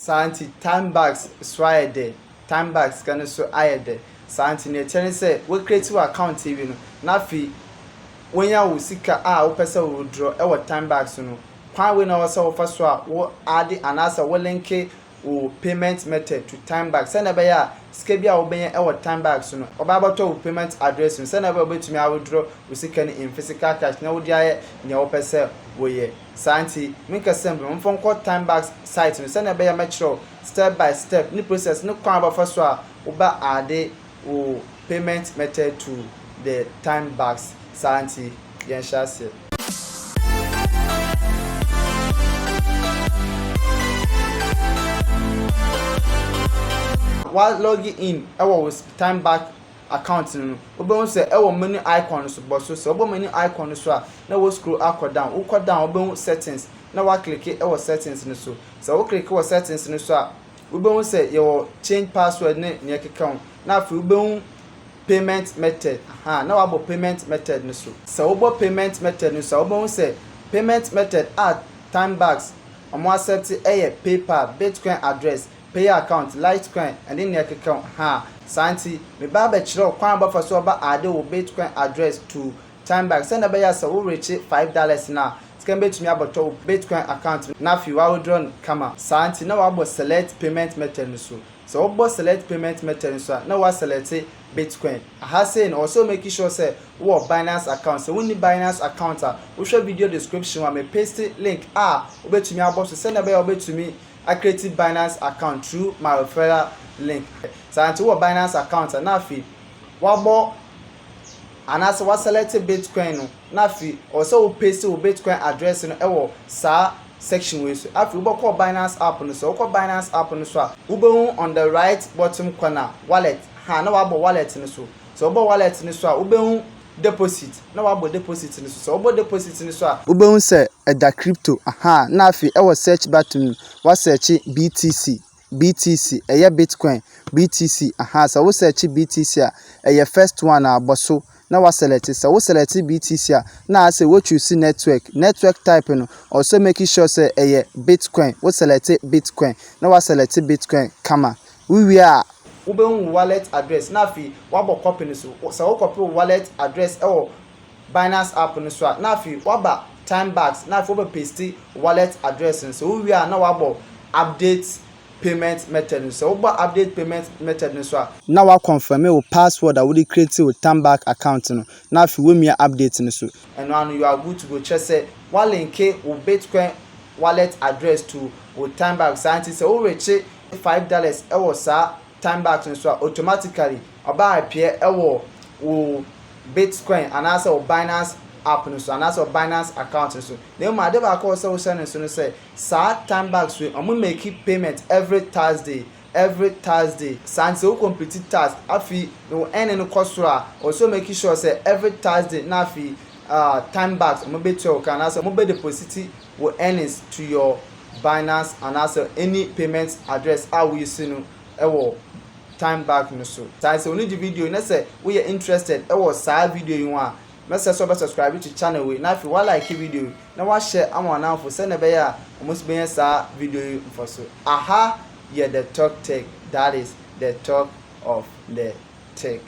Santi Timebucks swide Timebucks can so ayede Santi ne tell say we create account TV no na fi when ya wo sika wo pese wo draw e wo Timebucks no kwan we na wo se wo fa so a wo add anasa wo link wo payment method to Timebucks say na be ya sika bia wo ben e wo Timebucks no oba bato wo payment address no say na be obetumi a withdraw wo sika ni in physical cash na wo dia ne wo pese wo ye Santi minka semble mfon ko Timebucks site no say na be ya match step by step ni process ni kwan ba fa so a wo ba add wo payment method to the Timebucks Santi yen shase while logging in our Timebucks account no obo say e menu icon so boso so obo menu icon so a na wo scroll up down wo down obo settings na wa click e settings no so click settings no so a obo say your change password ne account na afi obo payment method na wa payment method no so obo payment method no so obo say payment method at Timebucks omo accept PayPal, Bitcoin address, pay account, Litecoin and then account Santi me ba be chiro kwan ba fa so ba add wo Bitcoin address to Timebucks send na be ya so wo reach $5 na scan betumi aboto Bitcoin account na fi wa withdraw kama Santi na wa select payment method no so wo select payment method so na wa select Bitcoin say also make sure say wo Binance account so when Binance account wo show video description wa me paste link wo betumi aboto send na be ya wo betumi I created Binance account through my referral link. Santi wo Binance account na fi wabo anase wa select Bitcoin no na fi also wo paste wo Bitcoin address no ewo sa section we so afi wo call Binance app no so call Binance app no so wo be on the right bottom corner wallet na wabo wallet no so wo wallet no so wo be deposit na wabo deposit ni so obo deposit ni so a wo be say da crypto na afi e search button wa search BTC Bitcoin BTC so wo search BTC first one aboso na wa select so wo select BTC na say wo choose network type no also make sure say Bitcoin wo select Bitcoin na wa select Bitcoin kama we are ube wallet address na fi wabo copy ni so wo copy wallet address Binance app ni so na fi waba Timebucks na fi wo paste wallet address so we are na wabo update payment method so wo update payment method ni so na wa confirm your password we create with Timebucks account no na fi we me update ni so and now you are good to go check say wa link wo Bitcoin wallet address to with Timebucks Santi so wo reach $5 sa Timebucks so automatically oba appear wo Bitcoin and also Binance app no so and also Binance account so dem ma dey ba call so send so no say Timebucks we am make payment every Thursday Santi o complete task afi no earn no cost also make sure say every Thursday na afi Timebucks am be tell can also am be deposit wo earnings to your Binance and also any payment address we use no ewo Timebucks no so so we need the video na say we are interested ewo sa video you want make sure subscribe to channel we na if you like video na wa share am na for send be ya almost be sa video for so the talk tech, that is the talk of the tech.